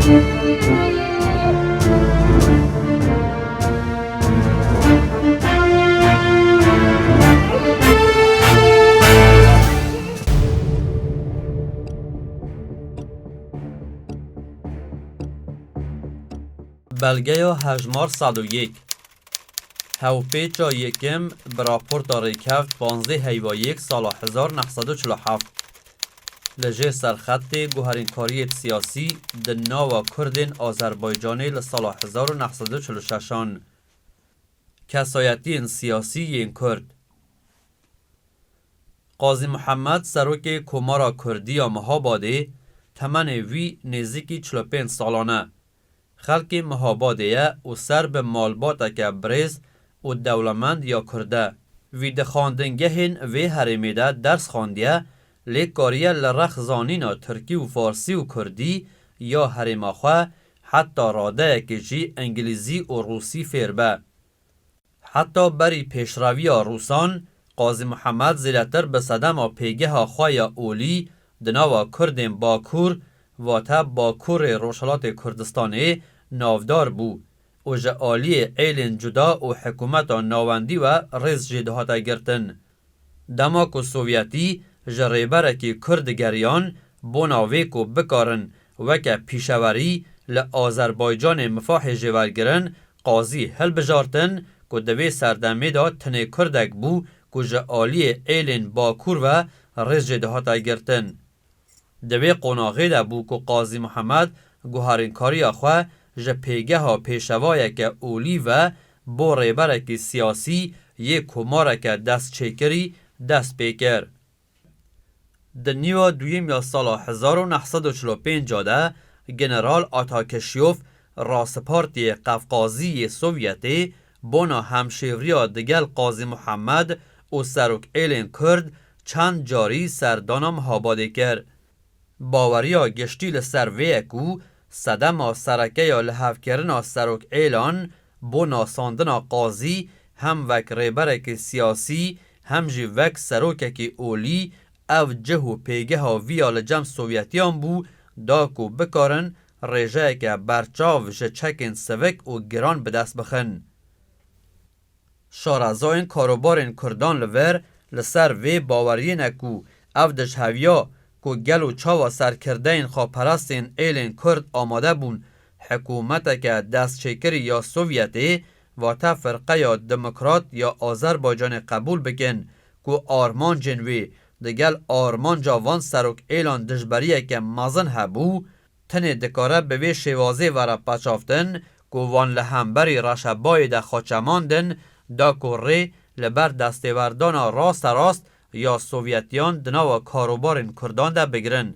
بلگه هجمار 101 هوپیچا یکم براپورت ریکفت 15 هیوا سال 1947 لجه سرخط گوهرینکاری سیاسی د ناو کردین آذربایجانی لسال 1946 کسایتی سیاسی این کرد قاضی محمد سروک کمارا کردی مهاباده تمن وی نزدیکی 45 سالانه خلق مهاباده و سر به مالبات که برز و دولمند یا کرده وی دخاندنگهین وی هرمیده درس خاندیه لیکاریه لرخ زانینا ترکی و فارسی و کردی یا هرماخواه حتی راده که جی انگلیزی و روسی فیربه حتی بری پیشروی روسان قاضی محمد زیرتر به صدم پیگه خواه اولی دناوا کردین باکور و تا باکور روشلات کردستانه نافدار بو و جعالی ایلین جدا و حکومت ناوندی و رز جدهاتا گرتن دماک و سوویتی جریبرکی کردگریان بوناویکو بکارن وکه پیشوری لآذربایجان مفاح جوالگرن قاضی هل بجارتن که دوی سردمه دا تنه کردک بو که جعالی ایلین باکور و رز جدهاتا گرتن دوی قناغه دا بو که قاضی محمد گوهرینکاری خواه جه پیگه ها پیشوایه که اولی و بو ریبرکی سیاسی یک کماره که دست چیکری دست پیکر دنیو دویم یا سال 1945 ده گنرال آتاکشیوف راسپارتی قفقازی سوویتی بونا همشیوریا دگل قاضی محمد و سروک ایلین کرد چند جاری سردانا مهاباده کرد باوریا گشتی لسر ویکو صدم سرکه یا لحف کرنا سروک ایلان بونا ساندنا قاضی هم وک ریبرک سیاسی هم جی وک سروککی اولی او جهو پیگه ها ویا لجم سوویتیان بو داکو بکارن ریجه که برچاو جه چکن سوک و گران به دست بخن. شارزاین کاروبارین کردان لور لسر وی باوری نکو او دجهویا که گلو چاوا سرکرده این خواه پرستین ایلین کرد آماده بون حکومت که دست چکری یا سوویتی و تا فرقه یا دموکرات یا آذربایجان قبول بکن که آرمان جنوی دگل آرمان جاوان سروک ایلان دجبریه که مازن هبو تنه دکاره به وی شوازه ورا پچافتن که وان لحنبری رشبای ده خوچماندن دا که ری لبر دستوردان راست یا سوویتیان دناو کاروبارین کردان ده بگرن.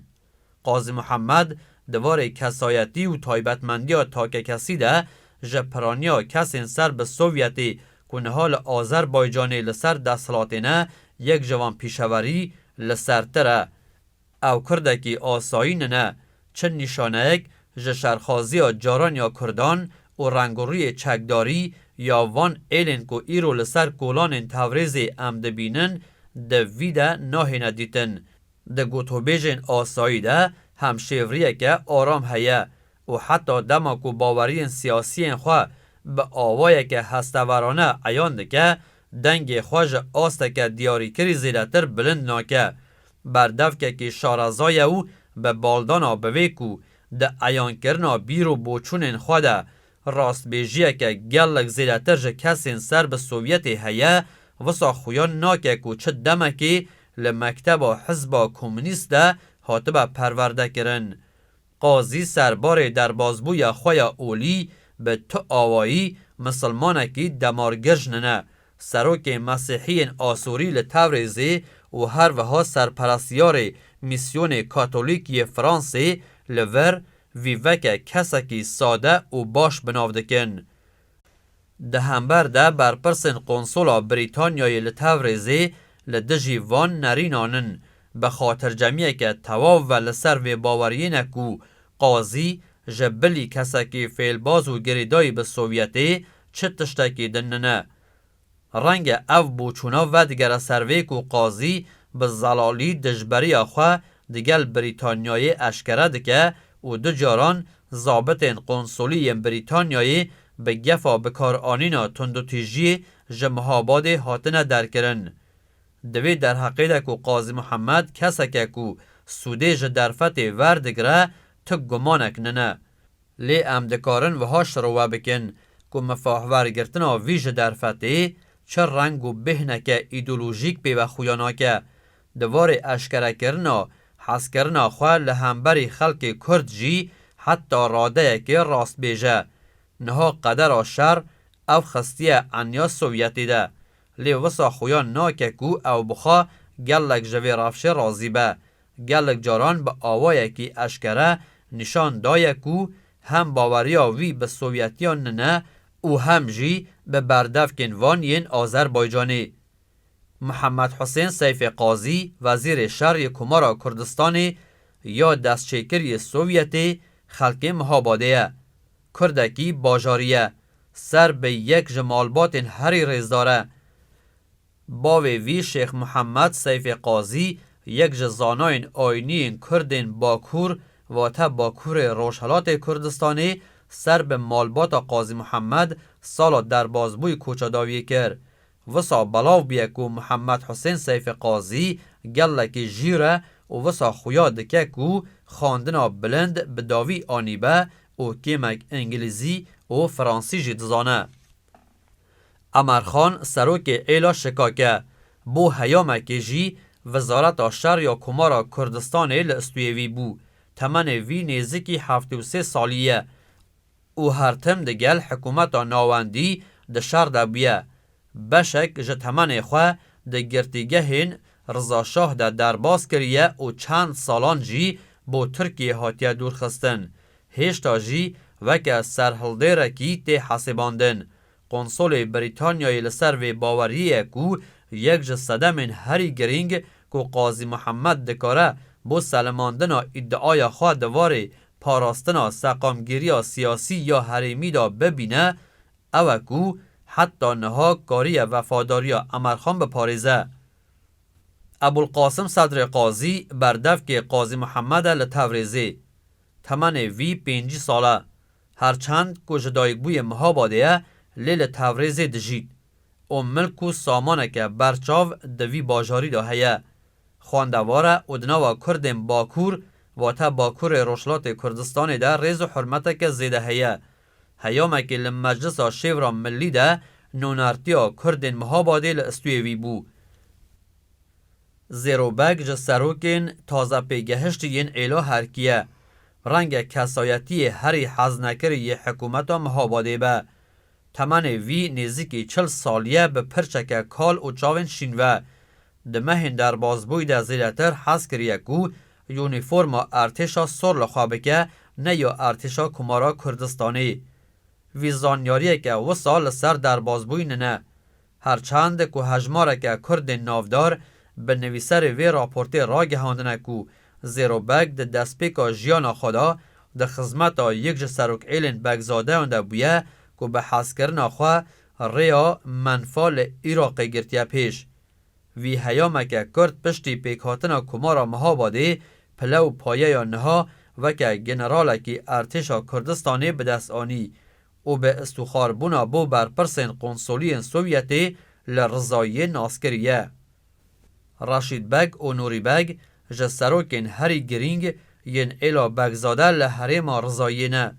قاضی محمد دوار کسایتی و تایبتمندی ها تاکه کسی ده جپرانیا کسین سر به سوویتی کنه حال آذربایجانی لسر دستلاتینه یک جوان پیشوری لسرتره او کردکی آساین نه چه نشانه یک جشرخازی جاران یا کردان و رنگوری چکداری یا وان ایلین کو ایرو لسر کولان توریزی امده بینن ده ویده ناهی ندیتن ده گوتو بیجن آسایی ده همشیوریه که آرام هیه و حتی دماکو باورین سیاسین خواه به آوایه که هستورانه عیان ده که دنگ خواج آسته که دیاری کری زیلتر بلند ناکه بردف که شارزای او به بالدانا بویکو ده عیان کرنا بیرو بوچونین خواده راست بیجیه که گلک زیلتر جه کسین سر به سوویتی هیه وسا خویان ناکه که چه دمه که لمکتب و حزب کمونیست ده حاطبه پرورده کرن قاضی سربار دربازبوی خوی اولی به تو آوایی مسلمانه که دمارگرج ننه سروک مسیحین آسوری لتوریزی و هر وها سرپرستیار میسیون کاتولیکی فرانسی لور ویوک کسکی ساده و باش بناودکن. ده همبر ده برپرسن قنصولا بریتانیای لتوریزی لدجی وان نرینانن به خاطر جمعیه که تواو و لسر و باورینه کو قاضی جبلی کسکی فیلباز و گریدای به سوویتی چه تشتکی دننه. رنگ او بوچونا و دیگر سروی کو قاضی به زلالی دجبری خواه دیگل بریتانیای اشکره دکه و دو جاران ضابطین قنصلی بریتانیایی به گفا بکار آنینا تندوتیجی جمهاباد هاتنه درکرن. دوی در حقیقت که قاضی محمد کسا که سوده جدرفت وردگره تک گمانک ننه. لی ام دکارن و هاش رو بکن که مفاهور گرتنا وی جدرفتی چه رنگ و بهنک ایدولوژیک بی و خویاناکه دوار اشکره کرنا حس کرنا خواه لهمبری خلق کرد جی حتی راده که راست بیجه نها قدر شر او خستیه انیا سوویتی ده لی وسا خویان ناکه کو او بخوا گلک جوی رافشه رازی به گلک جاران به آوائه که اشکره نشان دایه کو هم باوریا وی به سوویتیان نه او هم جی به بردفکن وانین آذربایجانی. محمد حسین سیف قاضی وزیر شرع کمارا کردستانی یا دستچیکری سوویتی خلق مهاباده کردکی باجاریه سر به یک جمالبات هری ریز داره. باوی وی شیخ محمد سیف قاضی یک جزاناین آینین کردین باکور و تا باکور روشهلات کردستانی سر به مالبات قاضی محمد سالا در بازبوی کوچاداوی کرد. وسا بلاو بیکو محمد حسین سیف قاضی گلکی جیره و وسا خویا دکه کو خواندنا بلند به داوی آنیبه و کیمک انگلیزی و فرانسی جدزانه. امرخان سروک ایلا شکاکه بو هیامکی جی وزارت شر یا کمارا کردستان لستویوی بو تمن وی نیزکی 73 سالیه او هر تم دگل حکومت ناوندی ده شر ده بیه بشک جتمن خواه ده گرتیگه هین رضا شاه ده درباز کریه و چند سالان جی بو ترکیه هاتیه دور خستن هشتا جی وکه سرهلده رکی تی حسیباندن قنصل بریتانیای لسر و باوریه کو یک جسده من هری گرینگ کو قاضی محمد دکاره بو سلماندنا ادعای خواه دواره پاراستنا سقامگیری سیاسی یا حریمی دا ببینه او کو حتی نها کاری وفاداری امرخان به پاریزه. ابوالقاسم صدر قاضی بردف که قاضی محمد لتوریزی تمن وی 5 ساله هرچند که جدایگ بوی مهاباده لیل توریزی دجید و ملکو سامانه که برچاو دوی باجاری دا هیه خواندواره ادناوا کردن باکور و تا باکور روشلات کردستان ده ریز و حرمت که زیده هیه هیامه که لمجلس شیورا ملی ده نونارتیا کردن مهاباده لاستویوی بو. زیرو بگ جسروکین تازه پیگهشتین ایلا هرکیه رنگ کسایتی هری حزنکری حکومت مهاباده به تمن وی نزدیکی 40 سالیه به پرچک کال و چاون شینوه دمهن در بازبوی ده زیرتر حس کریه کو یونیفورما ارتشا سر لخوابکه نه یا ارتشا کمارا کردستانی وی زانیاریه که و سال سر در بازبوی نه هرچند که هجماره که کرد نافدار به نویسر وی راپورتی را گهاندنه کو زیرو بگ ده دستپیکا جیانا خدا ده خزمتا یک جسروک ایلین بگزاده انده بویه که به حس کرنا خواه ریا منفال ایراقی گرتیه پیش وی هیامه که کرد پشتی پیکاتنا کمارا مهاباده پلو پایه یا نها و که گنراله که ارتشا کردستانی به دست آنی و به استخار بونا بو برپرسین قنصولی سوویتی لرزایی ناسکریه. راشید بگ و نوری بگ جسروکین هری گرینگ ین ایلا بگزاده لحریم رزایی نه.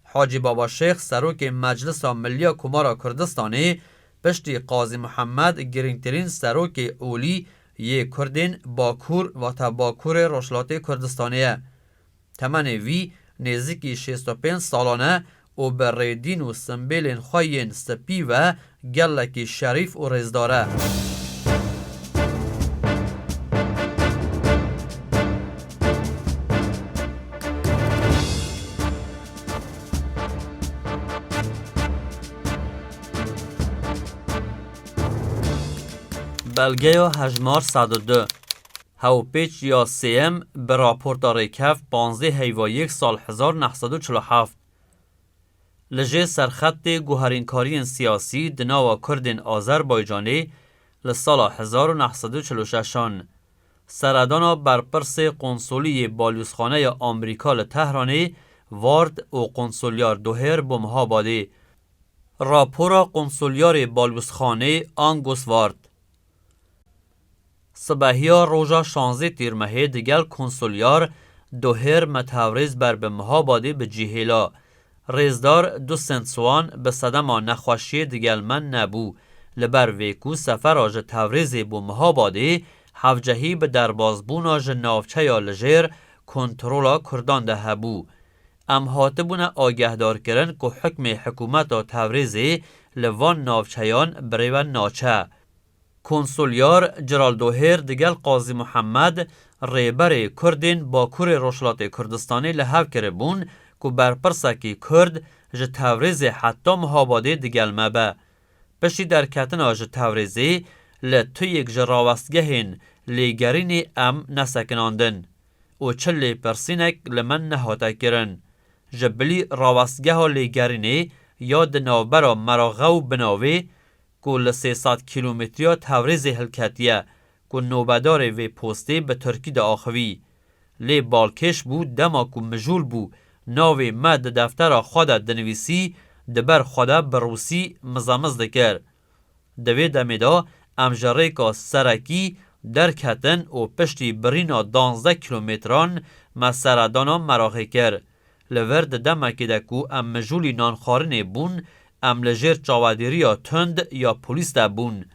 حاجی بابا شیخ سروک مجلس ملی کمارا کردستانی پشتی قاضی محمد گرینگترین سروک اولی یه کردین باکور و تا باکور روشلات کردستانیه. تمن وی نزدیکی 65 سالانه و بریدین و سنبیلین خواهین سپی و گلکی شریف و رزداره. بلگه هجمار 102 هاوپیچ یا سیم به راپورت ریکف 15 هیوا 1 1947 لجه سرخط گوهرینکاری سیاسی دناوا کردین آذربایجانی لسال 1946 سردانا برپرس قنصولی بالوسخانه آمریکا لتهرانی وارد و قنصلیار دوهر بو مهابادی. راپورا قنصلیار بالوسخانه آنگوس وارد. صبحیا روژا 16 تیر مهی دیگل کنسولیار دوهر متوریز بر به مهابادی به جیهیلا. ریزدار دو سنسوان به صدما نخوشی دیگل من نبو. لبر ویکو سفر آج توریزی بو مهابادی حفجهی به دربازبون آج نافچه یا لجیر کنترولا کردان ده هبو. ام هاتبون آگهدار کرن که حکم حکومت توریزی لوان نافچهیان بریون ناچه. کنسولیار جلال دوهر دیگل قاضی محمد ریبر کردین با کور روشلات کردستانی لحو کرده بون که برپرسکی کرد جه توریزی حتی مهاباده دیگل مبه. پشتی در کتن آج توریزی لطو یک جه راوستگهین لیگرین ام نسکناندن و چلی پرسینک لمن نهاته کرن. جبلی راوستگه ها لیگرینی یا دنابرا مراغو بناوی که ل300 کیلومتریا توریزی هلکتیه که نوبدار وی پوستی به ترکی ده آخوی. لی بالکش بود دما که مجول بود ناوی مد دفتر خود دنویسی دبر خود به روسی مزامز دکر. دوی دمیدا امجره که سرکی در کتن و پشتی برینا 12 کیلومتران مسردانا مراغی کر. لورد دمکی دکو ام مجولی نانخارنه بون ام لجر چاودیری یا تند یا پولیس ده بون.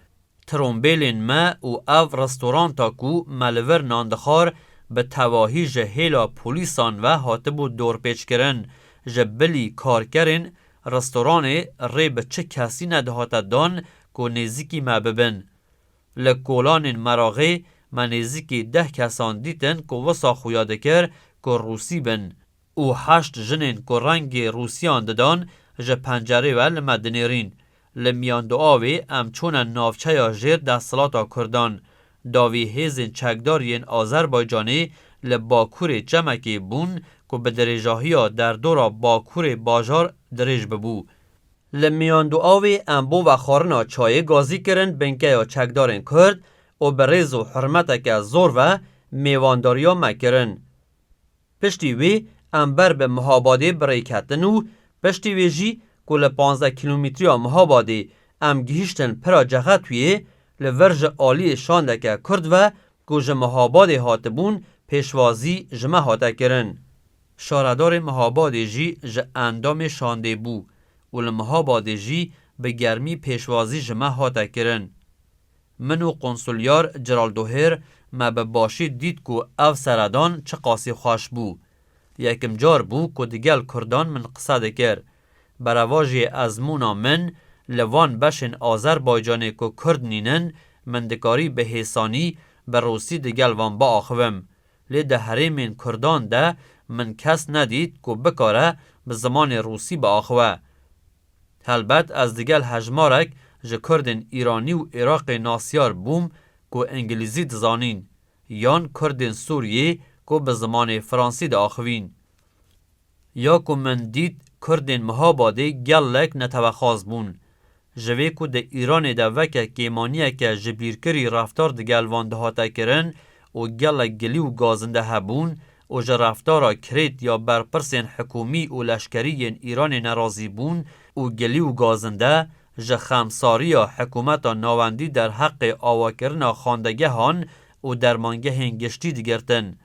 ترومبیلین ما و او رستوران تا کو ملور ناندخار به تواهی جهیلا پولیسان و حاتبو دور پیچ کرن جبلی کار کرن رستوران ری به چه کسی ندهات دان که نزیکی ما ببن. لکولان مراغی ما نزیکی 10 کسان دیتن که وسا خویاده کر که روسی بن. او 8 جنین که رنگ روسیان دادن جه پنجره و لمدنیرین. لمیان دعاوی امچون نافچه یا جیر دستلاتا کردان. داوی هیزین چکدارین آذربایجانی لباکور جمکی بون که به درجاهی در دورا باکور باجار درج ببو. لمیان دعاوی امبو و خارنا چای گازی کرن بنکه یا چکدارین کرد و بریز و حرمت که زور و میوانداریا مکرن. پشتی وی امبر به مهابادی برای کتنو پشتی وی جی که ل 15 کیلومتری مهابادی ام گیشتن پرا جغتویه لورج آلی شانده که کرد و که جه مهابادی هاتبون پیشوازی جمع هاته کرن. شاردار مهابادی جی جه اندام شانده بو و لمهابادی جی به گرمی پیشوازی جمع هاته کرن. منو قنصلیار جلال دوهر ما به باشی دید که او سردان چه قاسی خوش بو. یکم جار بو که دیگل کردان من قصده کر. برواجی ازمونا من لوان بشن آذربایجانی که کرد نینن مندکاری به حسانی به روسی دیگل وان با آخوم. لی ده حریم کردان ده من کس ندید که بکاره به زمان روسی با آخوه. البت از دیگل هجمارک جه کردن ایرانی و عراق ناسیار بوم که انگلیزی دزانین یان کردن سوریه که به زمان فرانسی ده آخوین. یا که من دید کردن مهابادی گلک نتوخاز بون. جوی که ده ایران ده وکه کیمانیه که جبیرکری رفتار ده گلوان ده هاته کرن و گلک گلی و گازنده هبون و جه رفتارا کرید یا برپرسین حکومی و لشکری ایران نرازی بون و گلی و گازنده جه خمساری یا حکومت ناوندی در حق آواکرنا خاندگه هان و درمانگه هنگشتی دیگرتن.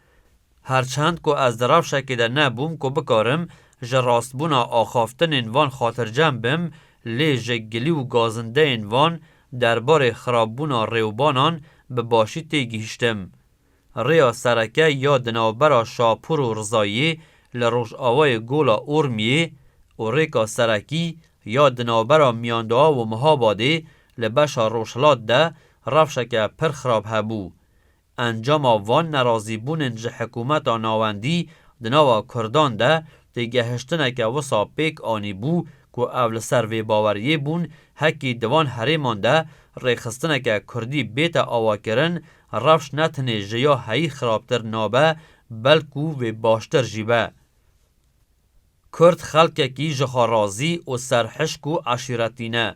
هرچند که از درف شکیده نبوم که بکارم جه راستبونا آخافتن انوان خاطر جنبم لی جه گلی و گازنده انوان دربار خراببونا ریوبانان به باشی تیگیشتم. ریا سرکه یا دنابرا شاپور و رضایی لروش آوای گولا ارمیه و ریکا سرکی یا دنابرا میاندوها و مهابادی لبشا روشلات ده رفشکه پر خراب هبو. انجام وان نرازی بونن جه حکومت ناوندی دناوا کردان ده دیگه هشتنه که وسا پیک آنی بو که اول سروی باوریه بون حکی دوان حریمان ده ریخستنه که کردی بیت آوا کرن رفش نتنه جیا هایی خرابتر نابه بلکو و باشتر جیبه. کرد خلقه کی جخا رازی و سرحشک و عشیرتینه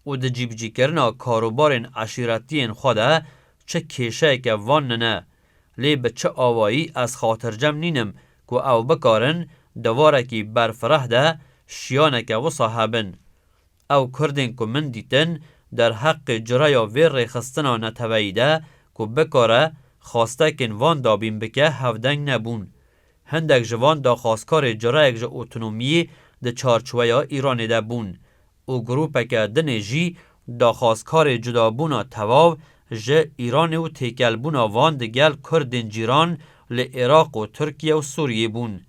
و ده جیب جی کرنا کاروبارین عشیرتین خوده چه کشه که وان نه لی به چه آوایی از خاطر جمع نینم که او بکارن دوارکی برفره ده شیانک و صاحبن. او کردین که من دیتن در حق جریا وی ریخستنا نتویده که بکاره خواسته کن وان دابین بکه هفدنگ نبون. هندک جوان دا خواستکار جرایک جا اوتونومی ده چارچویا ایرانی ده بون. او گروپه که دنه جی دا خواستکار جدابونا تواو جه ایران و تیکل بونا وان ده گل کردین جیران ل عراق و ترکیه و سوریه بون.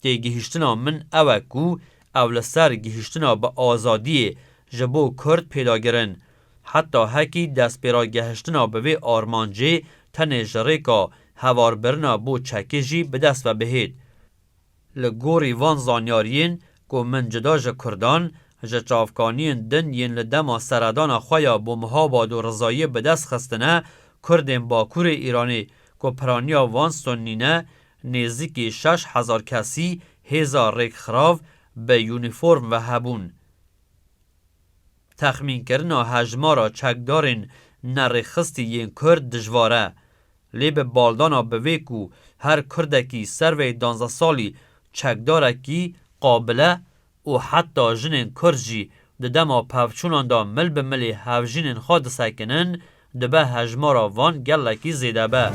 تیگهشتنا من اوکو اول سر گهشتنا با آزادی جبو کرد پیدا گرن. حتی هکی دست پیرا گهشتنا بوی آرمانجه تن جریکا هوار برنا بو چکیجی به دست و بهید. لگوری وان زانیارین که من جدا جه کردان جه چافکانین دن ین لدما سردان خویا بو مهاباد و رضایی به دست خستنه کردین باکور ایرانی که پرانیا وان سنینه نزدیکی 6,000 کسی هزار ریک خراف به یونیفرم و هبون. تخمین کرنا هجمارا چکدارین نرخستی ین کرد دجواره. لی به بالدانا بویکو هر کردکی سروی 12 سالی چکدارکی قابله و حتی جنین کرجی ده دما پفچونان دا مل به ملی هفجینین خواد سکنن ده به هجمارا وان گلکی زیده به.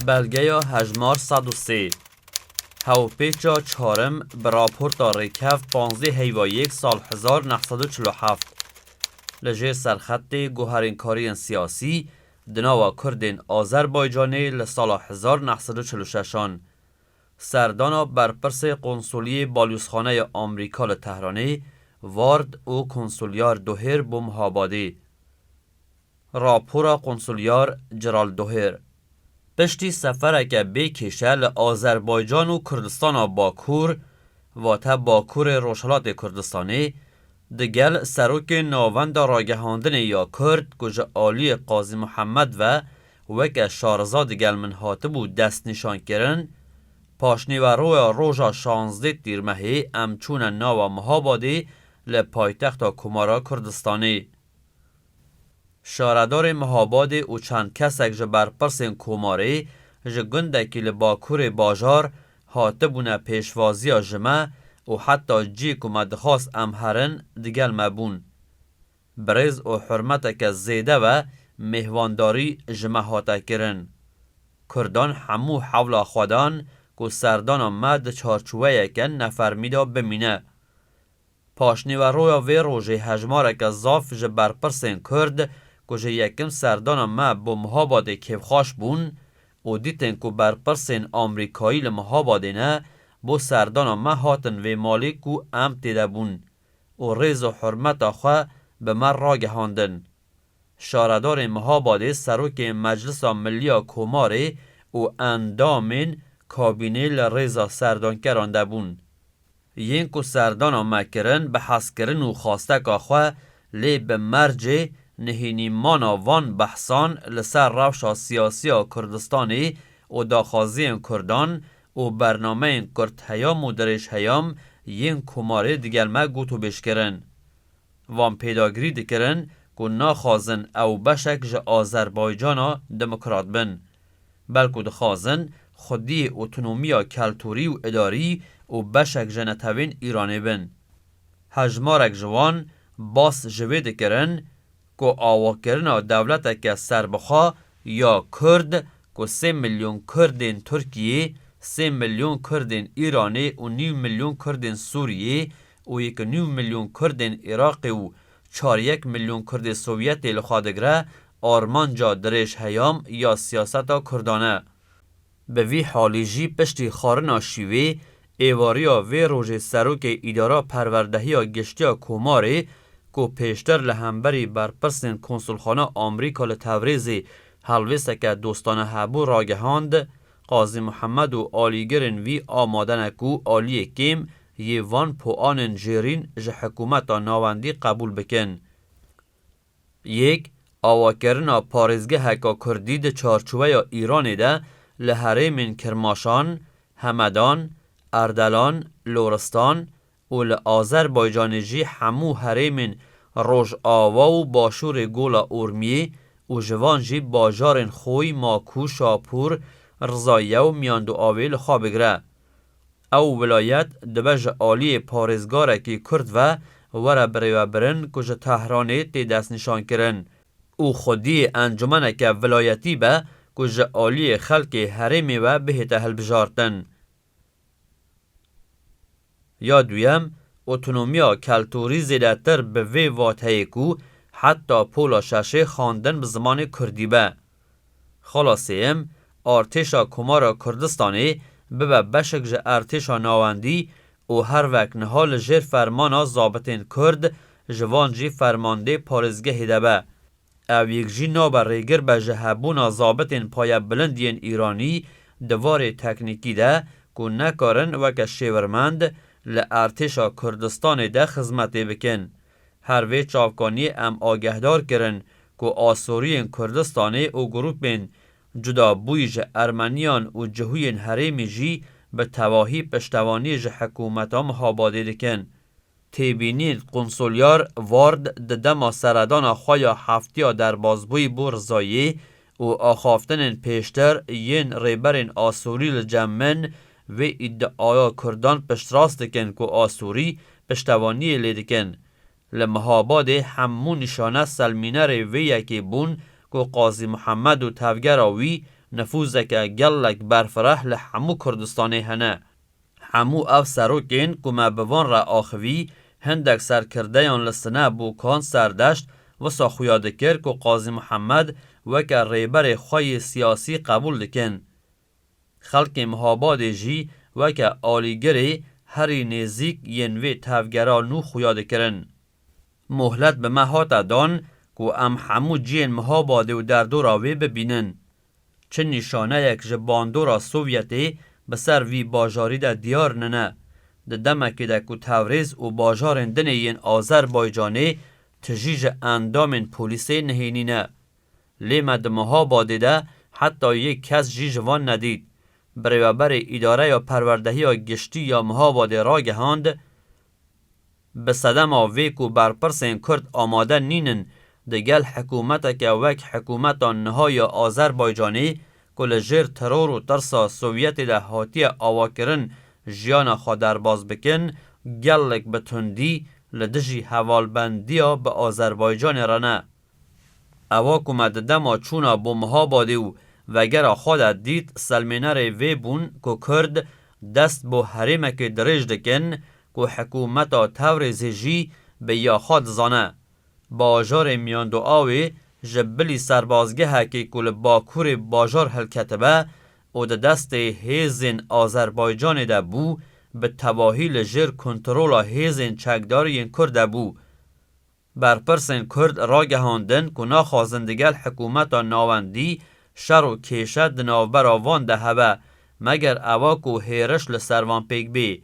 بلگه یا هجمار 103 هاوپیچا چهارم به راپورتا ریکفت 15 هیواییک سال 1947 لجه سرخط گوهرین کارین سیاسی دناوا کردین آذربایجانی لسال 1946 سردانا برپرس قنصولی بالیوزخانه آمریکا لتهرانی وارد و کنسولیار دوهر بومهابادی راپورا قنصولیار جرال دوهر پشتی سفره که بکشه لآذربایجان و کردستان باکور و تا باکور روشلات کردستانی دگل سروک ناوند راگهاندن یا کرد کجا آلی قاضی محمد و وک شارزا دگل منحاطب بود دست نشان کرن پاشنی و روی روژا 16 دیرمهی امچون ناو مهابادی لپایتخت کمارا کردستانی شاردار مهاباد او چند کسک جه برپرسین کوماری جه گندکی لباکور باجار هاتبونه پیشوازی جمع و حتی جی که مدخواست امهرن دیگل مبون. بریز و حرمتک زیده و مهوانداری جمع هاته کرن. کردان همو حولا خودان که سردان مد چارچوه کن نفرمیدا بمینه. پاشنی و رویا وی روژه هجمارک زاف جه برپرسین کرد که یکم سردان ما با مهاباد کفخاش بون و دیتن که برپرسین آمریکایی لمهاباده نه با سردان ما هاتن و مالی که ام تیده بون و ریز و حرمت خواه به من را گهاندن. شاردار مهاباده سروک مجلس ملی کوماری و اندامین کابینه لریز سردان کرانده بون. یین که سردان ما کرن به حس کرن و خواسته که خواه لی به مرج نهینی مانا وان بحثان لسر روشا سیاسی کردستانی و داخازی کردان و برنامه کرد هیام و درش هیام یین کماره دیگر ما گوتو بش کرن. وان پیداگری دکرن که ناخازن او بشک جه آذربایجانا دموکرات بن. بلکه دخازن خودی اوتونومیا کلتوری و اداری و بشک جه نتوین ایرانی بن. هجمارک جوان باس جوه دکرن که آواکرنا دولت که سربخوا یا کرد که 3 میلیون کردین ترکیه 3 میلیون کردین ایرانی و 9 میلیون کردین سوریه و 1 میلیون کردین عراقی و 4 میلیون کرد سوویتی لخوادگره آرمانجا درش هیام یا سیاستا کردانه. به وی حالی جی پشتی خارنا شیوه ایواریا وی روژه سروک ایدارا پروردهی گشتیا کوماری که پیشتر لهمبری برپرسین کنسولخانه آمریکا لتوریزی حلویسته که دوستانه هبو راگهاند قاضی محمد و آلیگرین وی آمادنکو آلی کم یوان پوانن جیرین جه حکومت ناوندی قبول بکن. یک آواکرنا پارزگه هکا کردی ده چارچوه یا ایرانی ده لحرمین کرماشان، همدان، اردلان، لورستان و لآذربایجان جی همو هریمین روش آوا و باشور گولا ارمیه و جوان جی باجارن خوی ماکو شاپور رضایه و میاندو آویل خواه بگره. او ولایت دبج آلی پارزگاره که کرد و وره بریو برن کج تهرانه تی دست نشان کرن. او خودی انجمنه که ولایتی به کج آلی خلق هریمی و به تحل بجارتن. یا دویم اتونومیا کلتوری زیده تر به وی واتهی کو حتی پولا ششه خواندن به زمان کردی به. خلاصیم ارتشا کمارا کردستانی به بشک جه ارتشا ناوندی و هر وقت نهال جر فرمانا زابطین کرد جوان جی فرمانده پارزگه هیده به. او یک جی نابر ریگر به جهبونا زابطین پای بلندین ایرانی دوار تکنیکی ده که نکارن وکه شیورمند لارتشا کردستان ده خدمت بکن. هر وی چاوکانی ام آگهدار کرن که آسورین کردستانی و گروپین جدا بویج ارمنیان و جهوین هریمی جی به تواهی پشتوانی ج حکومت هم هاباده دکن. تیبینید قنصولیار وارد دما سردان خوایا هفتیا در بازبوی برزایی و آخافتن پیشتر ین ریبرین آسوری لجمن و ادعای کردان پشت راست دکن که آسوری پشتوانی لیدکن. لمهاباد همون نشانه سلمینه وی یکی بون که قاضی محمد و تفگراوی نفوذه که گلک برفره لحمو کردستانه هنه. همو او سروکین که مبوان را آخوی هندک سرکرده لسنه بوکان سردشت و ساخویاده کر که قاضی محمد وکه ریبر خواه سیاسی قبول دکن. خلق مهاباد جی وکه آلیگری هری نزیک ینوی تفگرا نو خویاده کرن. مهلت به مهات دان که ام همو جین مهاباده و در دوراوی ببینن. چه نشانه یک جباندورا سوویتی بسر وی باجاری ده دیار ننه. ده دمکی ده که توریز و باجارن دنه این آذربایجانی تجیج اندامن پولیسی نهینینه. لیمه ده مهاباده ده حتی یک کس جی جوان ندید. برابر اداره یا پروردهی یا گشتی یا مهاباده را گهاند به صدم آوی که برپرسین کرد آماده نینن دگل حکومت که وک حکومت نهای آذربایجانی که لجر ترور و ترسا سوویت ده هاتی آواکرن جیان خود در باز بکن گلک بتندی لدجی حوالبندی به آذربایجان رانه. اوا که مددما چونا با مهاباده و وگر خودت دید سلمینر وی بون که کرد دست با حریمه که درج دکن که حکومتا تورزی جی به یا خود زانه. باجار میاندو آوی جبلی سربازگه که کل باکور باجار هل کتبه و ده دست هیزن آذربایجان ده بو به تباهی لجر کنترولا هیزن چکداری کرده بو. برپرسن کرد را گهاندن که ناخوازندگل حکومتا ناوندی شر و کشه دناوبر آوان ده هبه مگر اوا که هیرش لسروان پیک بی.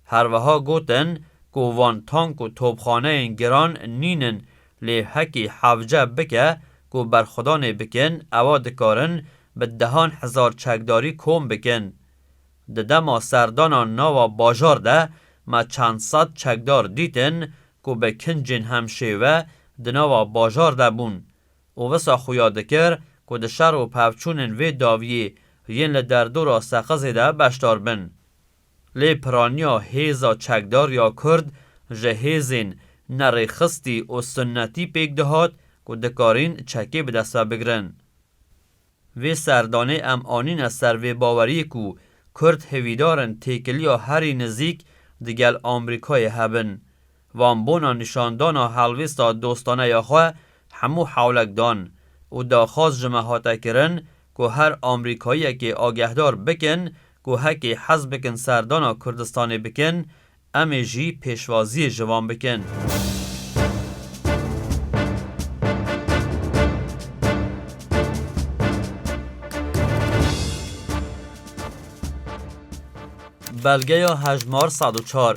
هروها گوتن که وان تانک و توبخانه گران نینن لی حکی حوجه بکه که برخودان بکن اوا دکارن به 10,000 چکداری کوم بکن. ده دما سردان ناوا باجار ده ما چند صد چکدار دیتن که به کنجن همشیوه ده ناوا باجار ده بون. و وسا خویا دکر که ده شر و پفچونن وی داویه ین لدردو را سقزه ده بشتار بن. لی پرانیا هیزا چکدار یا کرد جهیزین نری خستی و سنتی پیک دهات که دکارین چکی به دست بگرن. وی سردانه ام آنین از سر وی باوری که کرد هویدارن تیکلیا هری نزیک دیگل آمریکای هبن. وان بونا نشاندانا حلویستا دوستانه یا خواه همو حولک دان و داخواست جمعاتا کرن که هر آمریکایی که آگهدار بکن که هکی حزب بکن سردانا کردستانی بکن امی جی پیشوازی جوان بکن. بلگه یا هجمار 104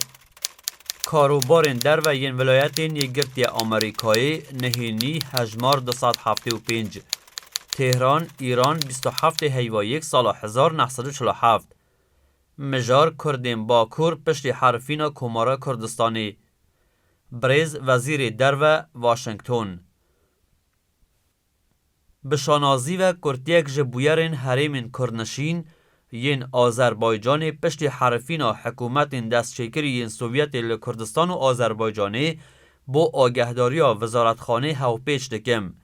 کاروبارین در و ین ولایتین یگرتی آمریکایی نهینی هجمار 275 تهران ایران 27 حیوا 1 سال 1947 مجار کردین باکور پشتی حرفینا کمارا کردستانی. بریز وزیر درو واشنگتن. بشانازی و کرتیک جبویرین حریم کردنشین ین آذربایجان پشتی حرفینا حکومت دستشکری ین سوویت لکردستان و آذربایجانی با آگهداری وزارتخانه هاوپیچ دکم.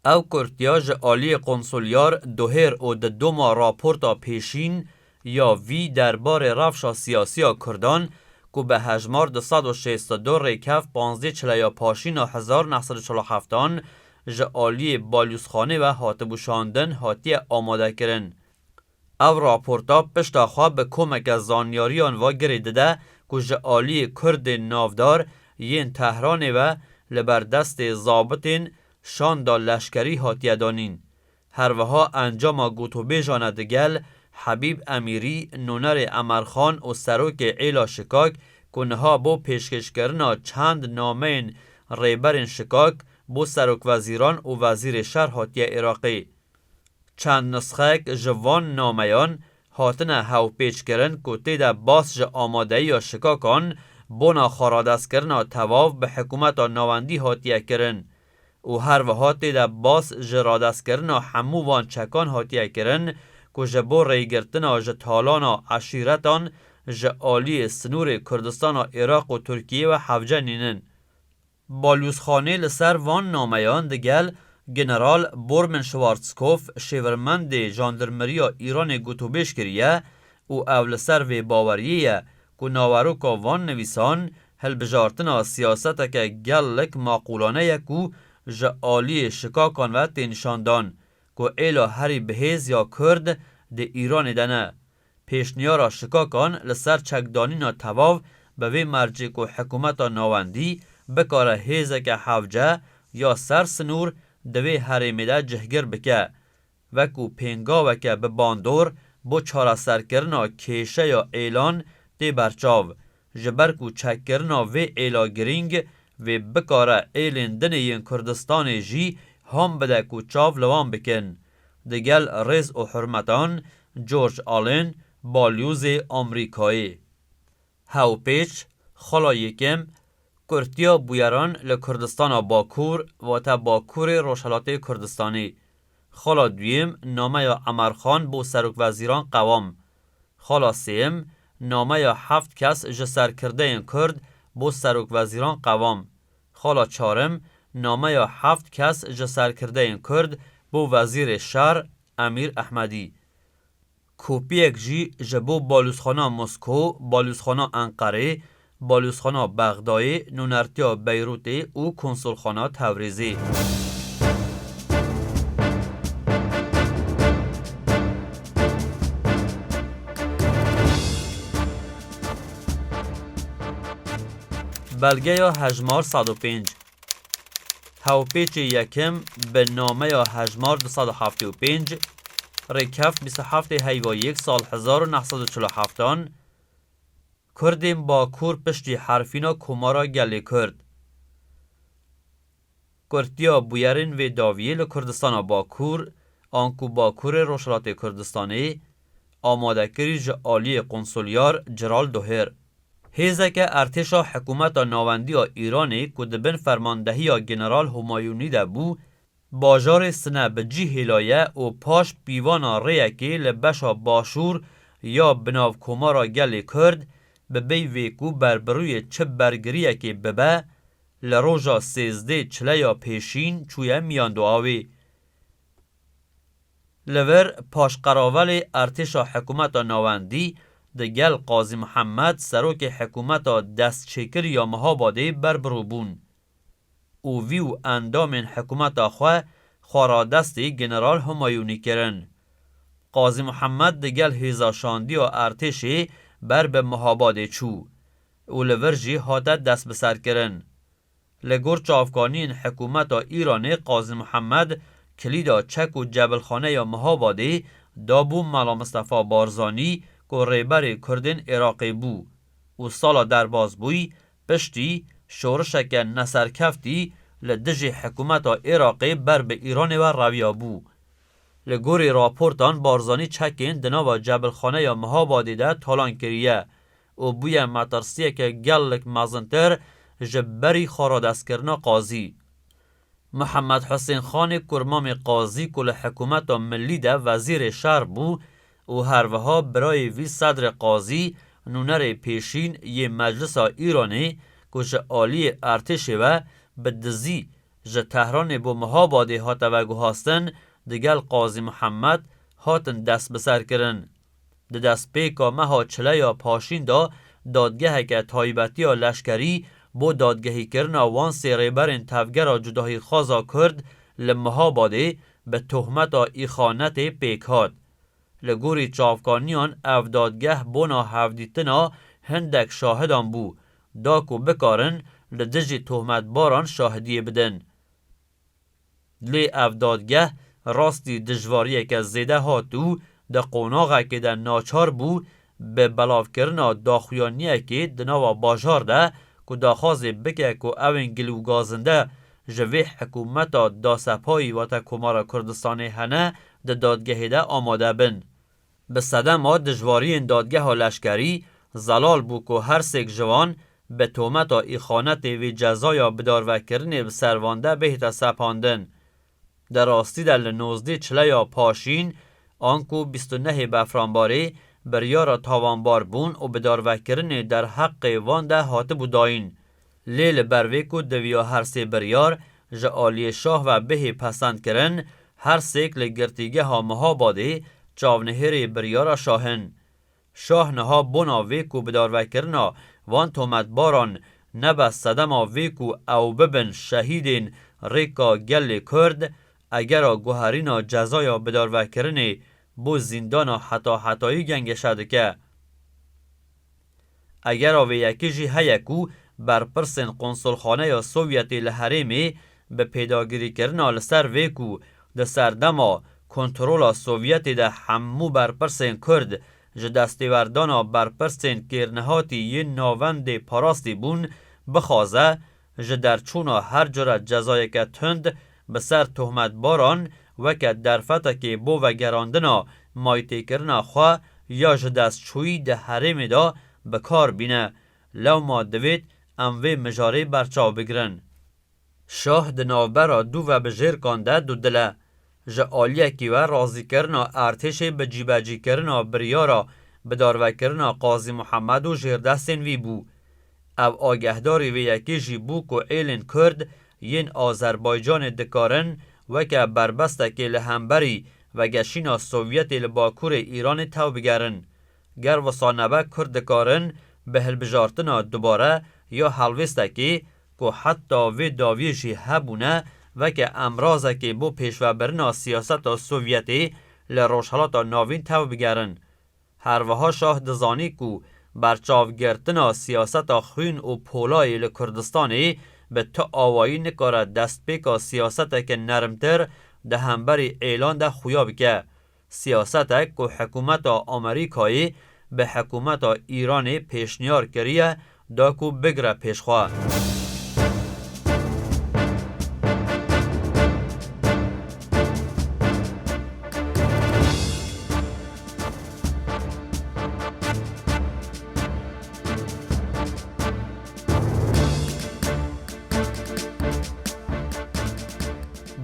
او کرتیاج آلی قنصلیار دوهر او ده دوما راپورتا پیشین یا وی دربار رفشا سیاسی کردان که به هجمار 262 ریکف 15 پاشین 1947 ج آلی بالیوسخانه و هاتبوشاندن هاتی آماده کرن. او راپورتا پشتا خواه به کمک زانیاریان و گریده ده که ج آلی کرد نافدار ین تهران و لبردست ضابطین شاندا لشکری هاتیه دانین. هر وها انجام گوتوبه جاندگل حبیب امیری نونر امرخان و سروک ایلا شکاک کنها بو پیشکش کرنا چند نامین ریبرین شکاک بو سروک وزیران و وزیر شهر هاتیه عراقی. چند نسخه جوان نامیان هاتنه هاو پیچ کرن که تیده باس جه آماده یا شکاکان بونا خارادست کرنا تواف به حکومت نواندی هاتیه کرن. و هر وها تیده باس جرادست کرنا همو وان چکان هاتیه کرن که جبو ریگرتنا جتالانا عشیرتان جعالی سنور کردستان عراق و ترکیه و حوجه نینن. بالیوسخانه لسر وان نامیان دگل گنرال بورمن شوارتسکوف شیورمند جاندرمریا ایران گوتوبش کریه و اول سر و باوریه که ناوروکا وان نویسان هل بجارتنا سیاست که گلک معقولانه یکو جعالی شکاکان و تنشاندان که ایلا هری بهیز یا کرد ده ایران دنه. پیشنیارا شکاکان لسر چکدانینا تواو به وی مرجع که حکومت نواندی بکاره هیزه که حوجه یا سر سنور دوی حریمیده جهگر بکه وکو پینگا وکه به باندور بو چاره سر کرنا کیشه یا ایلان دی برچاو جبرکو چک کرنا وی ایلا گرینگ و بکاره ایلین دنین کردستان جی هم بده کو چاو لوان بکن. دگل رز و حرمتان جورج آلن بالیوز آمریکایی. هاو پیچ خلا یکم کرتیا بویران لکردستان باکور و تا باکور روشلات کردستانی. خلا دویم نامه یا امرخان بو سروک وزیران قوام. خلا سیم نامه یا 7 کس جسر کرده این کرد بو سروک وزیران قوام. خلا چارم نامه یا 7 کس جسر کرده این کرد بو وزیر شهر امیر احمدی. کوپیک جی جبو بالیوسخانه مسکو، بالیوسخانه انقره، بالیوسخانه بغدادی، نونرتیا بیروتی و کنسولخانه تبریزی. بلگه یا هجمار 105 هاوپیچ یکم به نامه یا هجمار 275 ریکف 27 هیوا 1 سال 1947 کردیم با کور پشتی حرفینا کمارا گلی کرد. کردیا بویرین و داویه لکردستان با کور آنکو با کور روشلات کردستانی آماده کری جعالی قنصلیار جرال دوهر. هیزه که ارتشا حکومت ناوندی ایرانی که دبن فرماندهی گنرال همایونی ده بو باجار سنه به جی هلایه و پاش پیوانا ریه که لبشا باشور یا بناو کمارا گلی کرد به بی ویکو بربروی چه برگریه که ببه لروژا 13 پیشین چویه میاندو آوی. لور پاش قراول ارتشا حکومت ناوندی دگل قاضی محمد سروک حکومت دست چکر یا مهاباده بربرو بون. او ویو اندام حکومت خواه خارادستی گنرال همایونی کرن. قاضی محمد دگل هیزاشاندی و ارتشی بر به مهاباده چو. او لورجی هاته دست بسر کرن. لگور چافکانین حکومت ایرانی قاضی محمد کلیدا چک و جبلخانه یا مهاباده دابو ملا مصطفی بارزانی که ریبر کردین عراقی بو و سالا درباز بوی پشتی شورشک نسرکفتی لدجی حکومت عراقی بر به ایران و رویا بو. لگوری راپورتان بارزانی چکین دناوا جبلخانه یا مهابادی ده تالان کریه و بوی مترسیه که گلک مزنتر جبری خارادست کرنا قاضی. محمد حسین خان کرمام قاضی کل حکومت ملی ده وزیر شهر بو و هروها برای وی صدر قاضی نونر پیشین یه مجلس ایرانی که جه آلی ارتش و بدزی جه تهران بو مهابادی هاته و گوهاستن دگل قاضی محمد هاتن دست بسر کرن. ده دست پیکا مها چله یا پاشین دا دادگه که تایبتی یا لشکری بو دادگهی کرنا وان سیره برین تفگر جداهی خوازا کرد لمهاباده به تهمت ایخانت پیک هاد. لگوری چافکانیان او دادگه بونا هفدیتنا هندک شاهدان بو داکو بکارن لدجی تهمت باران شاهدی بدن. لی او دادگه راستی دجواریه که زیده هاتو ده قوناغه که ده ناچار بو به بلاف کرنا داخویانیه که دناوا باجار ده که داخوازی بکه که اوین گلو گازنده جوی حکومتا دا سپایی و تا کمارا کردستانی هنه ده دادگه ده آماده بن. به صدم دجواری این دادگه ها لشکری زلال بو که هر سیک جوان به تومتا ایخانت وی جزایا بدار وکرنی بسروانده بهتا سپاندن. در راستی در 19 چله یا پاشین آنکو 29 بفرانباری بریارا تاوانبار بون و بدار وکرنی در حق وانده هاته بوداین. لیل برویکو دویا هر سی بریار جه آلی شاه و به پسند کرن هر سیک لگرتیگه ها مهاباده چاونهر بریارا شاهن. شاه نها بونا ویکو بدار وکرنا وان تومت باران نبست صدما ویکو او ببن شهیدین ریکا گل کرد اگر گوهرینا جزایا بدار وکرنی بو زندانا حتایی گنگ شده که اگر آوه یکی جی هیکو بر پرسن قنصلخانه یا سوویتی لحریمی به پیداگیری کرنا لسر ویکو ده سردما کنترولا سوویتی ده همو بر پرسن کرد جه دستیوردانا بر پرسن کرنهاتی یه ناوند پاراستی بون بخوازه جه در چونا هر جرا جزای که تند بسر تهمت باران وکه در فتا که بو و گراندنا مایتی کرنا خواه یا جه دست چوی ده حریم دا بکار بینه لو ما دوید اموی مجاری برچاو بگرن. شاه ده نوبرا دو و بجیر کانده دو دله جه آلیه کی و رازی کرنا ارتش بجیبجی کرنا بریارا بدارو کرنا قاضی محمد و جیردستین وی بو. او آگهداری وی یکی جی بو که ایلن کرد ین آذربایجان دکارن و که بربسته که لهمبری و گشینا سوویتی لباکور ایران تو بگرن. گر وسانبه کرد دکارن به هلبجارتنا دوباره یا حلوسته که حتی وی داوی جی هبونه و که امرازه که بو پیشو برنا سیاست سوویتی لروشحالات ناوین تو بگرن. هر وها شاه دزانی کو برچاو گرتنا سیاست خوین و پولای لکردستانی به تو آوایی نکاره دست پیکا سیاست که نرمتر ده همبری اعلان ده خویاب که سیاست که حکومت آمریکایی به حکومت ایرانی پیشنیار کریه دا کو بگره پیشخواه.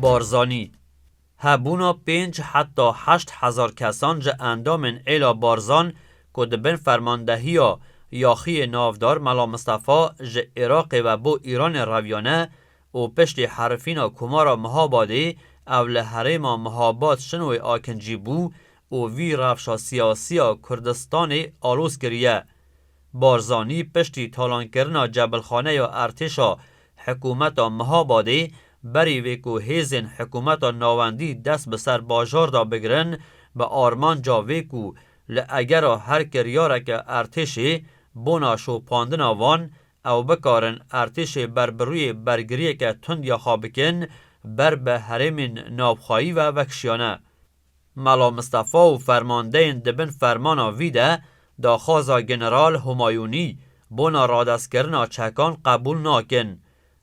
بارزانی هبونا 5 حتی 8,000 کسان جه اندامن ایلا بارزان که دبن فرماندهی یاخی نافدار ملا مصطفی جه عراق و بو ایران رویانه و پشت حرفین کمارا مهابادی اول حریم مهاباد شنوی آکنجی بو و وی رفشا سیاسی کردستان آلوز کریه. بارزانی پشتی تالان کرنا جبلخانه یا ارتشا حکومت مهابادی بری ویکو هیزن حکومت ناوندی دست بسر باجار دا بگرن به آرمان جا ویکو لأگر هر کریاره که ارتشی بونا شو پاندن وان او بکارن ارتش بربروی برگریه که تند یا خوابکن بر به حرم نابخواهی و وکشیانه. ملا مصطفی و فرمانده دبن فرمانا ویده دا خوازا جنرال همایونی بونا رادست کرنا چکان قبول ناکن.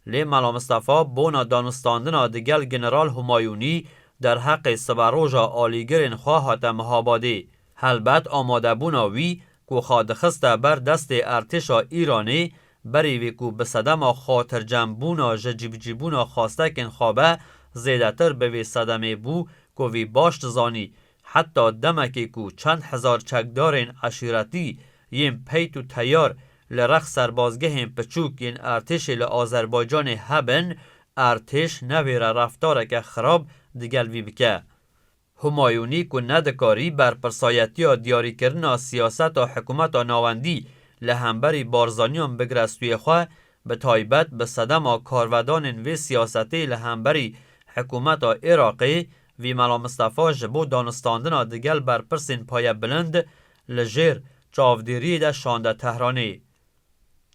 لی ملا مصطفی بونا دانستاندنا دگل جنرال همایونی در حق سبروژا آلیگرین خواه هاته مهاباده. هلبت آماده بونا وی کو خادخسته بر دست ارتشا ایرانی بری وی کو بصدما خاطر جنبونا جیبونا خواسته کن خوابه زیده تر به وی صدمه بو کو وی باشت زانی حتی دمکی کو چند هزار چکدارین عشیرتی یم پیت و تیار لرخ سربازگه هم پچوک ین ارتش لآذربایجان هبن ارتش نویره رفتاره که خراب دیگل وی بکه. همایونی که ندکاری بر پرسایتی ها دیاری کرنا سیاست و حکومت و ناوندی لهمبری بارزانیان بگرستوی خواه به تایبت به صدم کارودان و سیاستی لهمبری حکومت و عراقی وی ملا مصطفی جبو دانستاندن دیگل بر پرسین پای بلند لجیر چاودیری ده شانده تهرانی.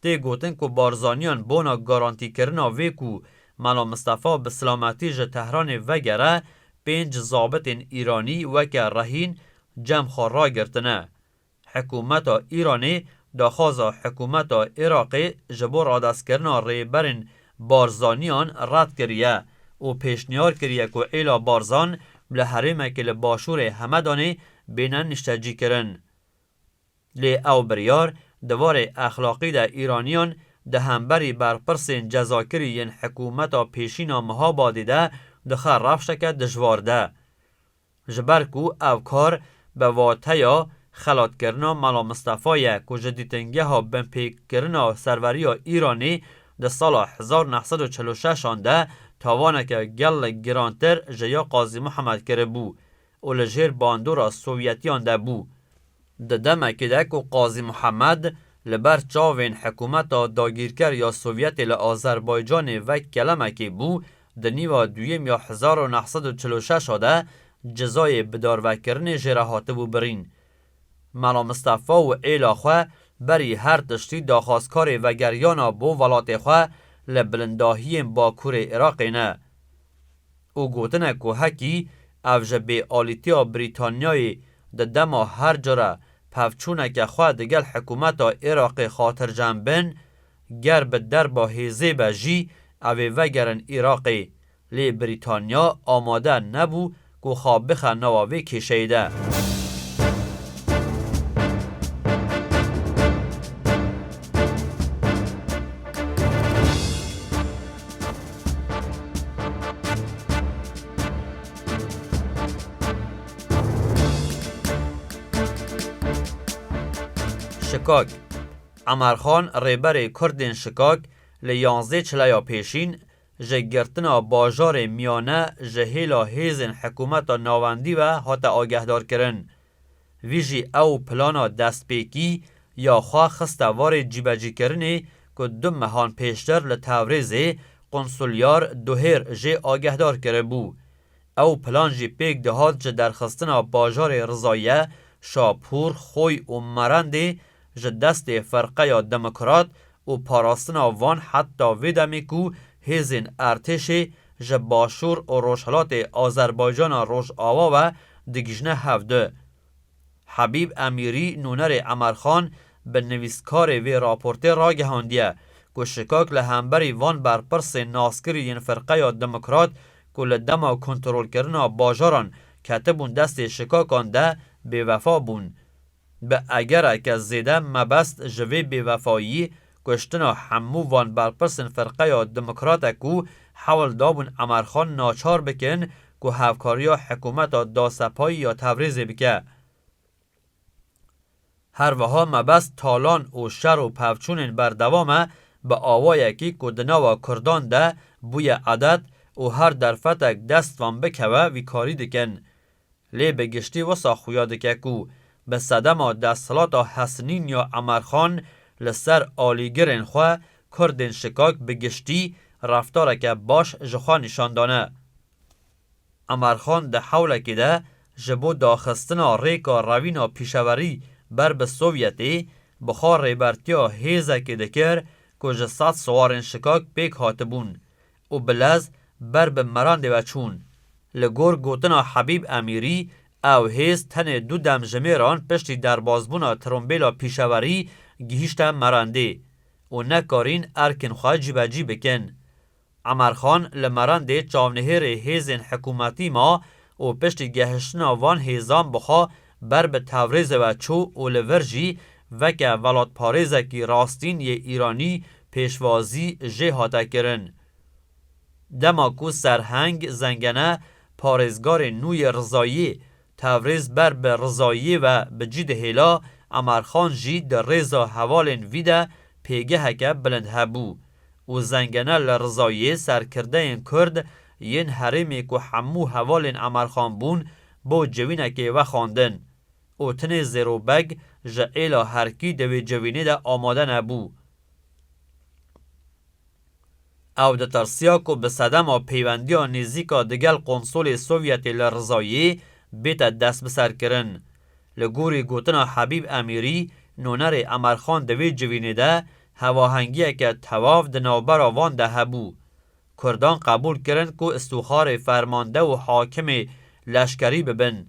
تی گوتن که بارزانیان بونا گارانتی کرنا وی که ملا مصطفی به سلامتی ج تهران وگره 5 ضابط ایرانی وکه رهین جمع خورا گرتنه. حکومت ایرانی داخواز حکومت عراقی جبور آدست کرنا ریبرین بارزانیان رد کریه و پیشنیار کریه که ایلا بارزان لحرمه که لباشور همدانی بینن نشتجی کرن. لی او بریار دوار اخلاقی ده ایرانیان ده همبری بر پرسین جزاکری ین حکومت پیشینا مهابادی ده دخه رفشک دجوارده. جبرکو او کار به واتیا خلات کرنا ملا مصطفی که جدیدنگه ها بمپیک کرنا سروری ایرانی ده سال 1946 آنده تاوانه که گل گرانتر جیا قاضی محمد کرده بو و لجیر باندورا سوویتیان ده بو. ده دمه که ده که قاضی محمد لبر چاوین حکومت داگیرکر یا سوویت لآذربایجان و کلمه که بو ده نیوه دویم یا 1946 آده جزای بدار وکرن جراحات بو برین. ملا مصطفی و ایلا خواه بری هر تشتی داخواستکار و گریانا بو ولات خواه لبلنداهیم با کور عراقی نه. او گوتنه که هکی اوجه به آلیتیا بریتانیای ده دما هر جره پفچونه که خواه دیگل حکومت عراق خاطر جنبن گر به در با هیزه بجی اوی وگرن عراقی لی بریتانیا آماده نبو که خواه بخه نواوی کشیده. شکاک عمرخان ریبر کردین شکاک لیانزه چلیا پیشین جگرتنا باجار میانه جهیلا هیزن حکومت ناوندی و هات آگهدار کرن. ویجی او پلانا دست پیکی یا خواه خستوار جیبجی کرنی که 2 مهان پیشتر لتوریزه قنصولیار دوهر جه آگهدار کرده بو. او پلان جی پیک دهات جه درخستنا باجار رضایه شاپور خوی و مرنده جه دست فرقه یا دموکرات و پاراستنا وان حتی ویدمی کو هیزین ارتش جه باشور و روشحلات آذربایجان روش آوا و دگیجنه هفته. حبیب امیری نونر عمرخان به نویسکار وی راپورته را گهاندیه که شکاک لهمبری وان بر پرس ناسکری ین فرقه یا دموکرات که لدما کنترول کرنا باجاران کتبون دست شکاکان ده به وفا بون. به اگر که زیده مبست جوی به وفایی کشتنا همو وان بر پرسن فرقه یا دموکرات که حول دابون عمرخان ناچار بکن که هفکاری حکومت داسپایی یا تبریز بکه. هر وها مبست تالان و شر و پفچونین بر دوامه به آوایی که کدناوا کردان ده بوی عدد و هر درفتک دست وان بکوه وی کاری دکن. لی بگشتی و ساخویا دکه که به صدم دستلات حسنین یا عمرخان لسر آلیگرین خواه کردین شکاک بگشتی رفتاره که باش جخوا نشاندانه. عمرخان ده حوله که ده جبو داخستنا ریکا روینا پیشوری بر به سوویتی بخار ریبرتیا هیزه که دکر که جسد سوارن شکاک پیک هاتبون و بلز بر به مرانده و چون. لگور گوتنا حبیب امیری او هیز تن 2 دم جمیران پشتی در بازبونا ترومبیلا پیشوری گیشت مرانده و نکارین ارکن خواه جیبجی بکن. عمرخان لمرند چاونهر هیزن حکومتی ما و پشت گهشتنا وان هیزان بخوا بر به تورز و چو و لورجی وکه ولات پارزه کی راستین یه ایرانی پیشوازی جه هاته کرن. دما کو سرهنگ زنگنه پارزگار نوی رضایی تورز بر به رضایی و به جید هیلا عمرخان جی در رضا حوالن ویده پیگه هکه بلند هبو و زنگنه لرضایی سرکرده این کرد ین حریمی که همو حوالن عمرخان بون بو جوینه که و خواندن و تنه زیرو بگ جا ایلا هرکی دوی جوینه ده آماده نبو. او ده ترسیا که به صدم پیوندی ها نزیکا دگل قنصول سوویت لرضایی بیت دست بسر کرن. لگوری گوتنا حبیب امیری نونر عمرخان دوی جوینه ده هواهنگیه که تواف ده نوبر آوان ده هبو. کردان قبول کرن که استوخار فرمانده و حاکم لشکری ببن.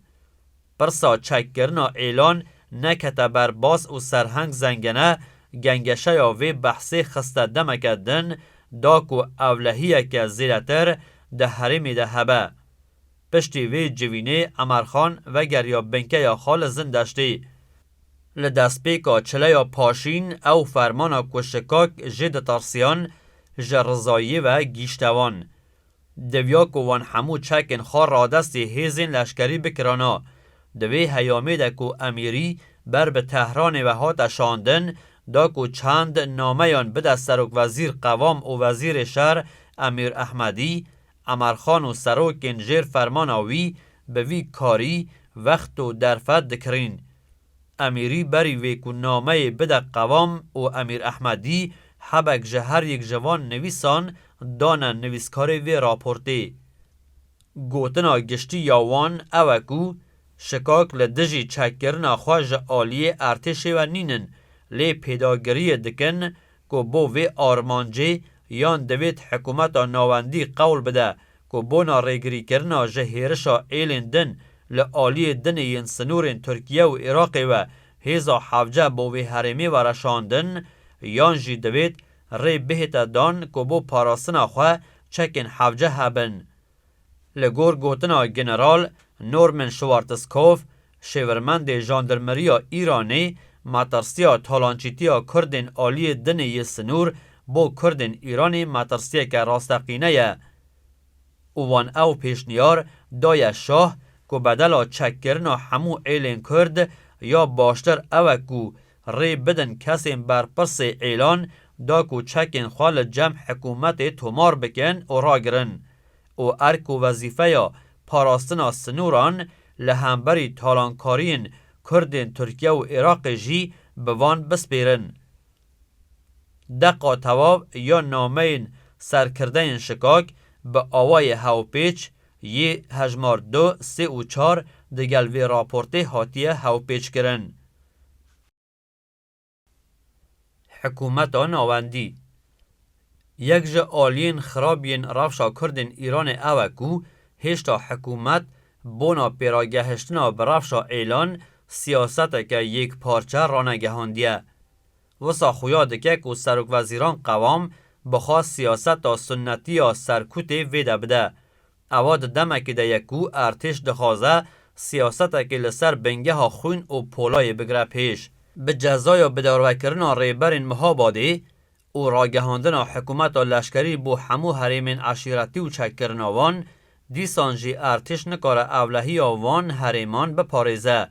پرسا چک کرنا اعلان نکته بر باس و سرهنگ زنگنه گنگشه یا وی بحثی خسته دمکدن دا که اولهیه که زیرتر ده حرمی ده هبه. پشتی وی جوینه عمرخان و گریا بنکه یا خال زندشتی. لدست پیکا چله یا پاشین او فرمانا کشکاک جد ترسیان جرزایی و گیشتوان. دویا که وان همو چکن خار را دستی هیزین لشکری بکرانا. دوی هیامه ده که امیری بر به تهران و هات شاندن دا که چند نامهان بده سروک وزیر قوام و وزیر شهر امیر احمدی عمرخان و سروک انجیر فرماناوی به وی کاری وقت و درفت دکرین. امیری بری وی که نامه بده قوام و امیر احمدی حبک جهر یک جوان نویسان دانن نویسکار وی راپورتی. گوتنا گشتی یاوان اوکو شکاک لدجی چکرنا خواج آلی ارتش و نینن لی پیداگری دکن که بو وی آرمانجی یان دوید حکومت نواندی قول بده که بونا ریگری کرنا جهیرشا ایلن دن لآلی دن ین سنورین ترکیه و عراق و هیزا حفجه بو وی حرمی و رشاندن یان جی دوید ری بهت دان که بو پاراسنا خواه چکن حفجه هبن. لگور گوتنا گنرال نورمن شوارتسکوف شیورمند ژاندارمریا ایرانی ماترسیا تالانچیتیا کردن آلی دن ی سنور بو کردن ایرانی ماترسیا که راستقینه ی اوان او پیشنیار دای شاه که بدلا چک کرنا همو ایلین کرد یا باشتر او که ری بدن کسی بر پرس ایلان دا که چکن خوال جمع حکومت تومار بکن و را گرن و ارک و وظیفه یا پاراستنا سنوران لهمبری تالانکارین کردین ترکیه و عراق جی بوان بسپیرن. دقا تواب یا نامین سرکردین شکاک به آوای هاوپیچ یه هجمار 2 3 و 4 دگل وی راپورته هاتیه هاوپیچ کرن. حکومت ناوندی یک جا آلین خرابین رفشا کردن ایران اوکو هشتا حکومت بونا پیراگهشتنا برفشا اعلان سیاست که یک پارچه را نگهاندیه. وسا خویاده که که سرک وزیران قوام بخواست سیاست سنتی یا سرکوت ویده بده. اواد دمک ده یکو ارتش دخوازه سیاست که لسر بنگه ها خوین و پولای بگره پیش. به جزای بداروکرنا ریبرین مهاباده و راگهاندنا حکومت و لشکری بو همو حریمین عشیرتی و چکرناوان دیسانجی ارتش نکاره اولهی آوان حریمان بپاریزه.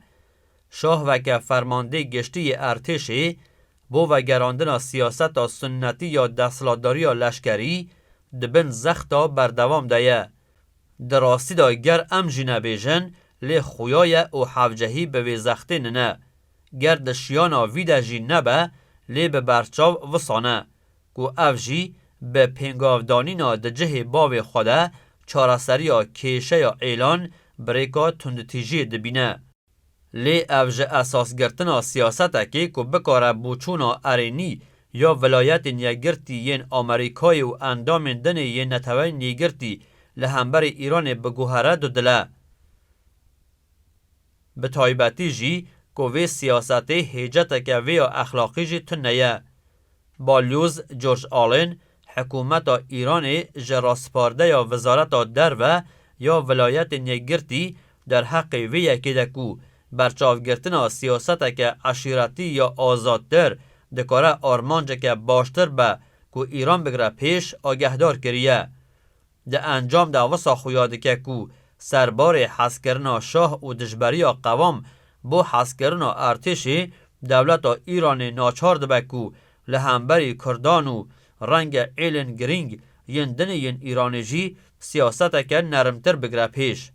شاه وکه فرمانده گشتی ارتشی بو وگراندنا سیاست سنتی یا دستلاتداری یا لشکری دبن زختا بردوام دایه. دراستی دا گر امجی نبیجن لی خویای و حفجهی به وی زخته ننه. گر دشیانا ویده جی نبه لی به برچاو وسانه. گو افجی به پنگاودانینا ده جه باوی خوده چارسری یا کیشه یا اعلان بریکا تندتیجی دبینه. لی افج اساس گرتنا سیاسته که بکاره بوچونا ارینی یا ولایت نیگرتی ین آمریکای و اندام دن ین نتوی نیگرتی لهمبر ایران بگوهره دو دله. به تایبتی جی که وی سیاسته هیجت که وی اخلاقی جی تنیه. بالیوز جورج آلن حکومت ایران جراسپارده یا وزارت در و یا ولایت نگرتی در حق وی یکی دکو برچاوگرتنا سیاست که عشیرتی یا آزادتر دکاره آرمانج که باشتر به که ایران بگره پیش آگهدار کریه. ده انجام ده وسا خویاده که که سربار حس کرنا شاه و دجبری قوام بو حس کرنا ارتشی دولت ایران ناچار ده بکو لهمبری کردان و رنگ ایلن گرینگ یندن ین ایرانی جی سیاست که نرمتر بگره پیش.